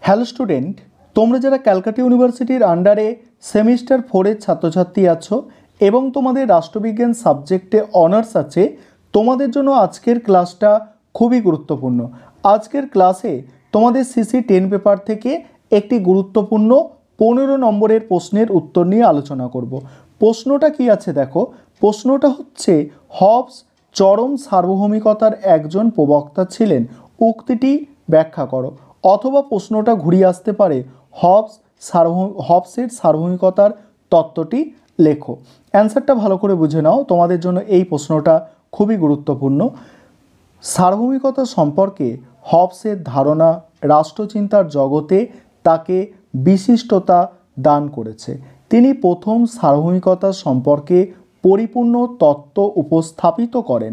Hello student, তোমরা যারা ক্যালকাটা ইউনিভার্সিটির আন্ডারে সেমিস্টার 4-এর ছাত্রছাত্রী আছো এবং তোমাদের রাষ্ট্রবিজ্ঞান সাবজেক্টে অনার্স আছে, তোমাদের জন্য আজকের ক্লাসটা খুবই গুরুত্বপূর্ণ। আজকের ক্লাসে তোমাদের সিসি 10 পেপার থেকে একটি গুরুত্বপূর্ণ 15 নম্বরের প্রশ্নের উত্তর নিয়ে আলোচনা করব। প্রশ্নটা কি আছে দেখো, প্রশ্নটা হচ্ছে হবস চরম সার্বভৌমিকতার একজন প্রবক্তা ছিলেন, উক্তিটি ব্যাখ্যা করো। অথবা প্রশ্নটা ঘুরিয়ে আসতে পারে হবসের সার্বভৌমিকতার তত্ত্বটি লেখো। অ্যান্সারটা ভালো করে বুঝে নাও, তোমাদের জন্য এই প্রশ্নটা খুবই গুরুত্বপূর্ণ। সার্বভৌমিকতা সম্পর্কে হবসের ধারণা রাষ্ট্রচিন্তার জগতে তাকে বিশিষ্টতা দান করেছে। তিনি প্রথম সার্বভৌমিকতা সম্পর্কে পরিপূর্ণ তত্ত্ব উপস্থাপিত করেন।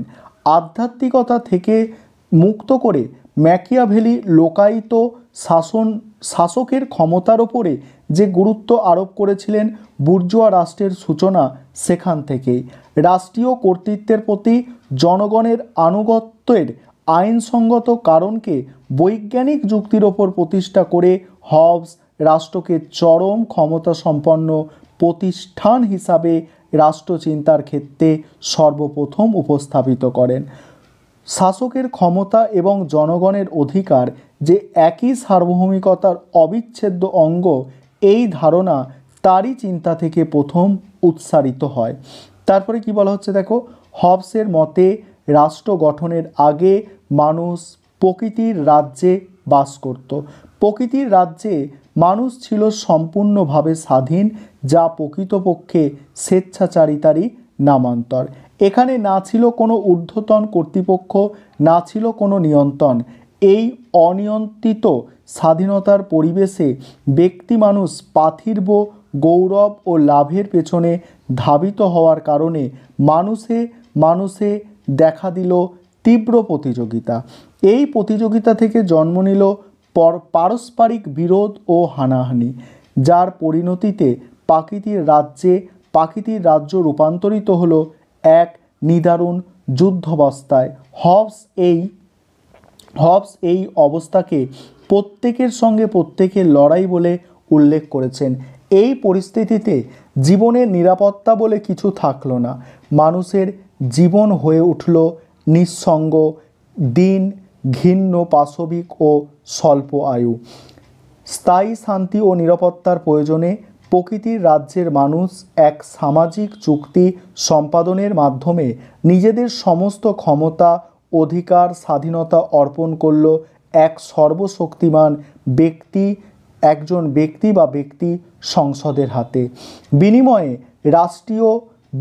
আধ্যাত্মিকতা থেকে মুক্ত করে ম্যাকিয়াভেলি লোকায়িত শাসকের ক্ষমতার ওপরে যে গুরুত্ব আরোপ করেছিলেন, বুর্জোয়া রাষ্ট্রের সূচনা সেখান থেকেই। রাষ্ট্রীয় কর্তৃত্বের প্রতি জনগণের আনুগত্যের আইনসঙ্গত কারণকে বৈজ্ঞানিক যুক্তির ওপর প্রতিষ্ঠা করে হবস রাষ্ট্রকে চরম ক্ষমতা সম্পন্ন প্রতিষ্ঠান হিসাবে রাষ্ট্রচিন্তার ক্ষেত্রে সর্বপ্রথম উপস্থাপিত করেন। শাসকের ক্ষমতা এবং জনগণের অধিকার যে একই সার্বভৌমিকতার অবিচ্ছেদ্য অঙ্গ, এই ধারণা তারই চিন্তা থেকে প্রথম উৎসারিত হয়। তারপরে কি বলা হচ্ছে দেখো, হবসের মতে রাষ্ট্র গঠনের আগে মানুষ প্রকৃতির রাজ্যে বাস করত। প্রকৃতির রাজ্যে মানুষ ছিল সম্পূর্ণভাবে স্বাধীন, যা প্রকৃতপক্ষে স্বেচ্ছাচারিতারই নামান্তর। এখানে না ছিল কোনো ঊর্ধ্বতন কর্তৃপক্ষ, না ছিল কোনো নিয়ন্ত্রণ। এই অনিয়ন্ত্রিত স্বাধীনতার পরিবেশে ব্যক্তি মানুষ পার্থিব গৌরব ও লাভের পেছনে ধাবিত হওয়ার কারণে মানুষে দেখা দিল তীব্র প্রতিযোগিতা। এই প্রতিযোগিতা থেকে জন্ম নিল পারস্পরিক বিরোধ ও হানাহানি, যার পরিণতিতে প্রাকৃতিক রাজ্য রূপান্তরিত হলো এক নিদারুণ যুদ্ধাবস্থায়। হবস এই অবস্থাকে প্রত্যেকের সঙ্গে প্রত্যেকের লড়াই বলে উল্লেখ করেছেন। এই পরিস্থিতিতে জীবনের নিরাপত্তা বলে কিছু থাকলো না। মানুষের জীবন হয়ে উঠল নিঃসঙ্গ, দিন ঘিন্ন, পাশবিক ও স্বল্প আয়ু। স্থায়ী শান্তি ও নিরাপত্তার প্রয়োজনে প্রকৃতির রাজ্যের মানুষ এক সামাজিক চুক্তি সম্পাদনের মাধ্যমে নিজেদের সমস্ত ক্ষমতা, অধিকার, স্বাধীনতা অর্পণ করল এক সর্বশক্তিমান একজন ব্যক্তি বা ব্যক্তি সংসদের হাতে। বিনিময়ে রাষ্ট্রীয়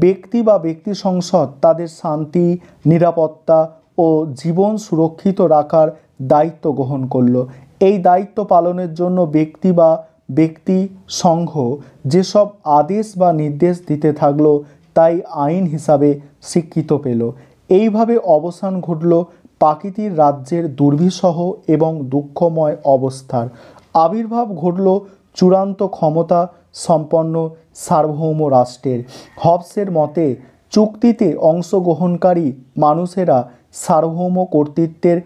ব্যক্তি বা ব্যক্তি সংসদ তাদের শান্তি, নিরাপত্তা ও জীবন সুরক্ষিত রাখার দায়িত্ব গ্রহণ করল। এই দায়িত্ব পালনের জন্য ব্যক্তি বা ব্যক্তি সংঘ যেসব আদেশ বা নির্দেশ দিতে থাকলো, তাই আইন হিসাবে স্বীকৃত পেল। এইভাবে অবসান ঘটল প্রাকৃতিক রাজ্যের দুর্বিষহ এবং দুঃখময় অবস্থার। আবির্ভাব ঘটল চূড়ান্ত ক্ষমতা সম্পন্ন সার্বভৌম রাষ্ট্রের। হবসের মতে চুক্তিতে অংশগ্রহণকারী মানুষেরা সার্বভৌম কর্তৃত্বের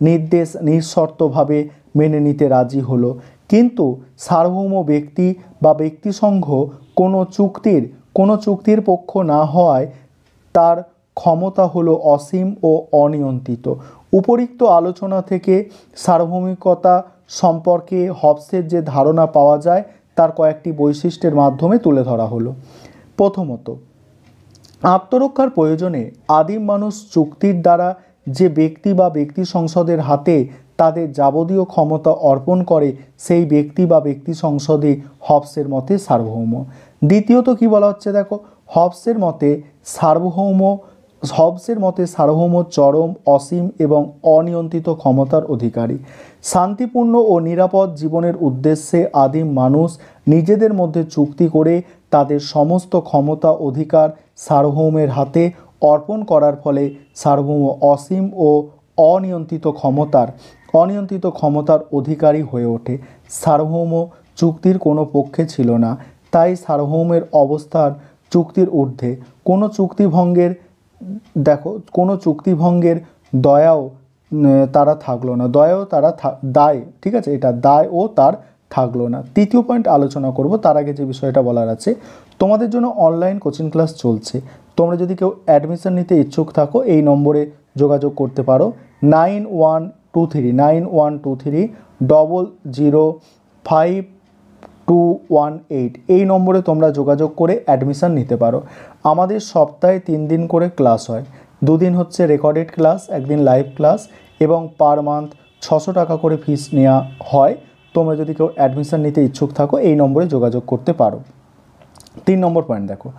নির্দেশ নিঃশর্তভাবে মেনে নিতে রাজি হলো। কিন্তু সার্বভৌম ব্যক্তি বা ব্যক্তিসংঘ কোনো চুক্তির পক্ষ না হওয়ায় তার ক্ষমতা হলো অসীম ও অনিয়ন্ত্রিত। উপরিক্ত আলোচনা থেকে সার্বভৌমিকতা সম্পর্কে হবসের যে ধারণা পাওয়া যায়, তার কয়েকটি বৈশিষ্ট্যের মাধ্যমে তুলে ধরা হলো। প্রথমত, আত্মরক্ষার প্রয়োজনে আদিম মানুষ চুক্তির দ্বারা যে ব্যক্তি বা ব্যক্তি সংসদের হাতে তাদের যাবতীয় ক্ষমতা অর্পণ করে, সেই ব্যক্তি বা ব্যক্তি সংসদই হবসের মতে সার্বভৌম। দ্বিতীয়ত কি বলা হচ্ছে দেখো, হবসের মতে সার্বভৌম চরম, অসীম এবং অনিয়ন্ত্রিত ক্ষমতার অধিকারী। শান্তিপূর্ণ ও নিরাপদ জীবনের উদ্দেশ্যে আদিম মানুষ নিজেদের মধ্যে চুক্তি করে তাদের সমস্ত ক্ষমতা, অধিকার সার্বভৌমের হাতে অর্পণ করার ফলে সার্বভৌম অসীম ও অনিয়ন্ত্রিত ক্ষমতার অধিকারী হয়ে ওঠে। সার্বভৌম চুক্তির কোনো পক্ষে ছিল না, তাই সার্বভৌমের অবস্থার চুক্তির ঊর্ধ্বে। কোনো চুক্তিভঙ্গের দয়াও তারা থাকলো না, দয়াও তারা দায়, ঠিক আছে, এটা দায় ও তার থাকলো না। তৃতীয় পয়েন্ট আলোচনা করব, তার আগে যে বিষয়টা বলার আছে, তোমাদের জন্য অনলাইন কোচিং ক্লাস চলছে। তোমরা যদি কেউ অ্যাডমিশন নিতে ইচ্ছুক থাকো এই নম্বরে যোগাযোগ করতে পারো, 9123005218 এই নম্বরে তোমরা যোগাযোগ করে অ্যাডমিশন নিতে পারো। আমাদের সপ্তাহে 3 দিন করে ক্লাস হয়, 2 দিন হচ্ছে রেকর্ডেড ক্লাস, একদিন লাইভ ক্লাস, এবং পার মান্থ 600 টাকা করে ফিস নেওয়া হয়। তোমরা যদি কেউ অ্যাডমিশন নিতে ইচ্ছুক থাকো এই নম্বরে যোগাযোগ করতে পারো। 3 নম্বর পয়েন্ট দেখো,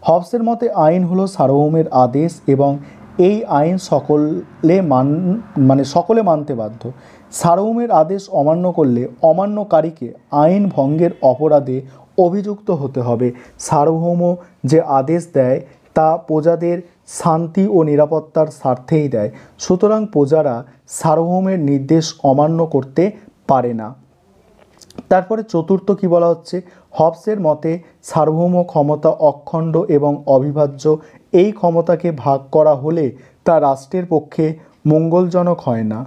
হবসের মতে আইন হলো সার্বভৌমের আদেশ এবং এই আইন সকলে মানতে বাধ্য। সার্বভৌমের আদেশ অমান্য করলে অমান্যকারীকে আইন ভঙ্গের অপরাধে অভিযুক্ত হতে হবে। সার্বভৌম যে আদেশ দেয় তা প্রজাদের শান্তি ও নিরাপত্তার স্বার্থেই দেয়, সুতরাং প্রজারা সার্বভৌমের নির্দেশ অমান্য করতে পারে না। তারপরে চতুর্থ কি বলা হচ্ছে, হবসের মতে সার্বভৌম ক্ষমতা অখণ্ড এবং অবিভাজ্য। এই ক্ষমতাকে ভাগ করা হলে তা রাষ্ট্রের পক্ষে মঙ্গলজনক হয় না।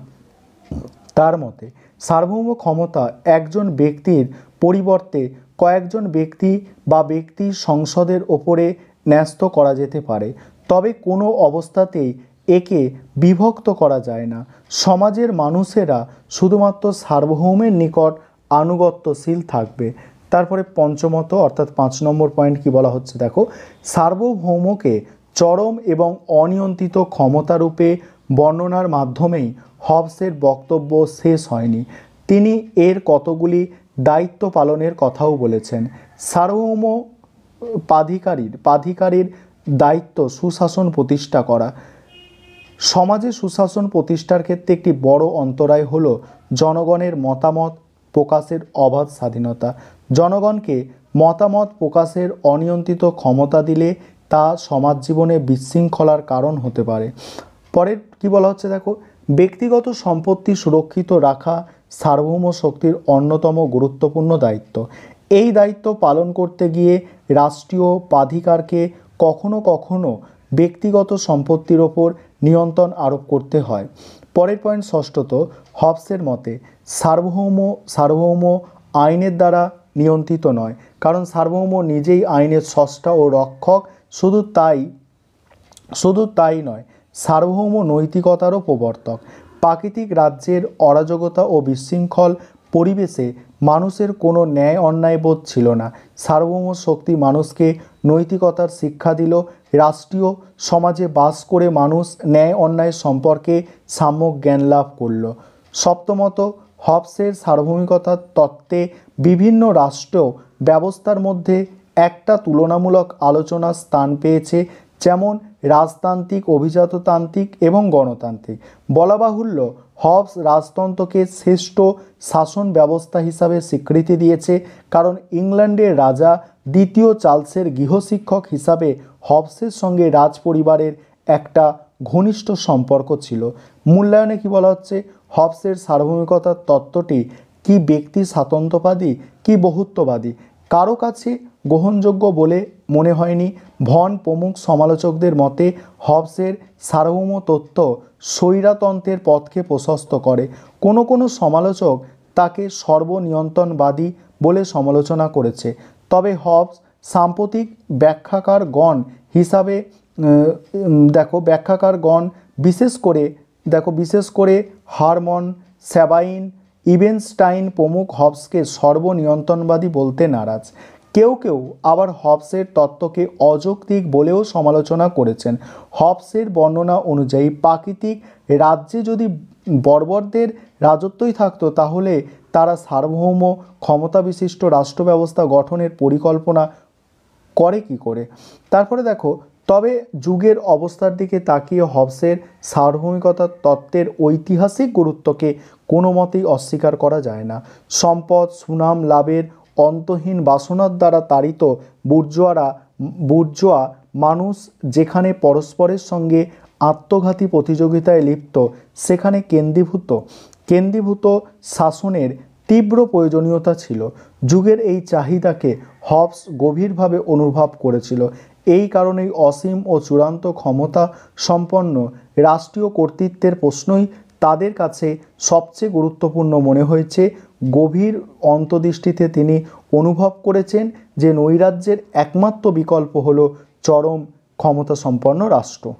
তার মতে সার্বভৌম ক্ষমতা একজন ব্যক্তির পরিবর্তে কয়েকজন ব্যক্তি বা ব্যক্তির সংসদের ওপরে ন্যস্ত করা যেতে পারে, তবে কোনো অবস্থাতেই একে বিভক্ত করা যায় না। সমাজের মানুষেরা শুধুমাত্র সার্বভৌমের নিকট আনুগত্যশীল থাকবে। তারপরে পঞ্চমত অর্থাৎ 5 নম্বর পয়েন্ট কি বলা হচ্ছে দেখো, সার্বভৌমকে চরম এবং অনিয়ন্ত্রিত ক্ষমতারূপে বর্ণনার মাধ্যমেই হবসের বক্তব্য শেষ হয়নি। তিনি এর কতগুলি দায়িত্ব পালনের কথাও বলেছেন। সার্বভৌম প্রাধিকারীর দায়িত্ব সুশাসন প্রতিষ্ঠা করা। সমাজে সুশাসন প্রতিষ্ঠার ক্ষেত্রে একটি বড় অন্তরায় হলো জনগণের মতামত প্রকাশের অবাধ স্বাধীনতা। জনগণকে মতামত প্রকাশের অনিয়ন্ত্রিত ক্ষমতা দিলে তা সমাজ জীবনে বিশৃঙ্খলার কারণ হতে পারে। পরের কি বলা হচ্ছে দেখো, ব্যক্তিগত সম্পত্তি সুরক্ষিত রাখা সার্বভৌম শক্তির অন্যতম গুরুত্বপূর্ণ দায়িত্ব। এই দায়িত্ব পালন করতে গিয়ে রাষ্ট্রীয় প্রাধিকারকে কখনো কখনো ব্যক্তিগত সম্পত্তির ওপর নিয়ন্ত্রণ আরোপ করতে হয়। পরের পয়েন্ট ষষ্ঠত, হবসের মতে সার্বভৌম আইনের দ্বারা নিয়ন্ত্রিত নয়, কারণ সার্বভৌম নিজেই আইনের স্রষ্টা ও রক্ষক। শুধু তাই নয়, সার্বভৌম নৈতিকতারও প্রবর্তক। প্রাকৃতিক রাজ্যের অরাজকতা ও বিশৃঙ্খল পরিবেশে মানুষের কোনো ন্যায় অন্যায় বোধ ছিল না। সার্বভৌম শক্তি মানুষকে নৈতিকতার শিক্ষা দিল। রাষ্ট্রীয় সমাজে বাস করে মানুষ ন্যায় অন্যায় সম্পর্কে সাম্যক জ্ঞান লাভ করল। সপ্তমত, হবসের সার্বভৌমিকতার তত্ত্বে বিভিন্ন রাষ্ট্র ব্যবস্থার মধ্যে একটা তুলনামূলক আলোচনার স্থান পেয়েছে, যেমন রাজতান্ত্রিক, অভিজাততান্ত্রিক এবং গণতান্ত্রিক। বলা বাহুল্য, হবস রাজতন্ত্রকে শ্রেষ্ঠ শাসন ব্যবস্থা হিসাবে স্বীকৃতি দিয়েছে, কারণ ইংল্যান্ডের রাজা দ্বিতীয় চার্লসের গৃহশিক্ষক হিসাবে হবসের সঙ্গে রাজ পরিবারের একটা ঘনিষ্ঠ সম্পর্ক ছিল। মূল্যায়নে কি বলা হচ্ছে, হবসের সার্বভৌমিকতার তত্ত্বটি কি ব্যক্তি স্বাতন্ত্র্যবাদী কি বহুত্ববাদী কারো কাছে গ্রহণযোগ্য বলে মনে হয়নি। ভন প্রমুখ সমালোচকদের মতে হবসের সার্বভৌম তত্ত্ব স্বৈরতন্ত্রের পথকে প্রশস্ত করে। কোনো সমালোচক তাকে সর্বনিয়ন্ত্রণবাদী বলে সমালোচনা করেছে। তবে হবস সাম্প্রতিক ব্যাখ্যাকারগণ হিসাবে বিশেষ করে হারমন স্যাবাইন, ইভেনস্টাইন প্রমুখ হবসকে সর্বনিয়ন্ত্রণবাদী বলতে নারাজ। কেউ আবার হবসের তত্ত্বকে অযৌক্তিক বলেও সমালোচনা করেছেন। হবসের বর্ণনা অনুযায়ী প্রাকৃতিক রাজ্যে যদি বর্বরদের রাজত্বই থাকতো, তাহলে তারা সার্বভৌম ক্ষমতা বিশিষ্ট রাষ্ট্র ব্যবস্থা গঠনের পরিকল্পনা করে কি করে। তারপরে দেখো, তবে যুগের অবস্থার দিকে তাকিয়ে হবসের সার্বভৌমিকতার তত্ত্বের ঐতিহাসিক গুরুত্বকে কোনো মতেই অস্বীকার করা যায় না। সম্পদ সুনাম লাভের অন্তহীন বাসনার দ্বারা তাড়িত বুর্জোয়া মানুষ যেখানে পরস্পরের সঙ্গে আত্মঘাতী প্রতিযোগিতায় লিপ্ত, সেখানে কেন্দ্রীভূত শাসনের তীব্র প্রয়োজনীয়তা ছিল। যুগের এই চাহিদাকে হবস গভীরভাবে অনুভব করেছিল। এই কারণেই অসীম ও চূড়ান্ত ক্ষমতা সম্পন্ন রাষ্ট্রীয় কর্তৃত্বের প্রশ্নই তাদের কাছে সবচেয়ে গুরুত্বপূর্ণ মনে হয়েছে। গভীর অন্তর্দৃষ্টিতে তিনি অনুভব করেছেন যে নৈরাজ্যের একমাত্র বিকল্প হলো চরম ক্ষমতাসম্পন্ন রাষ্ট্র।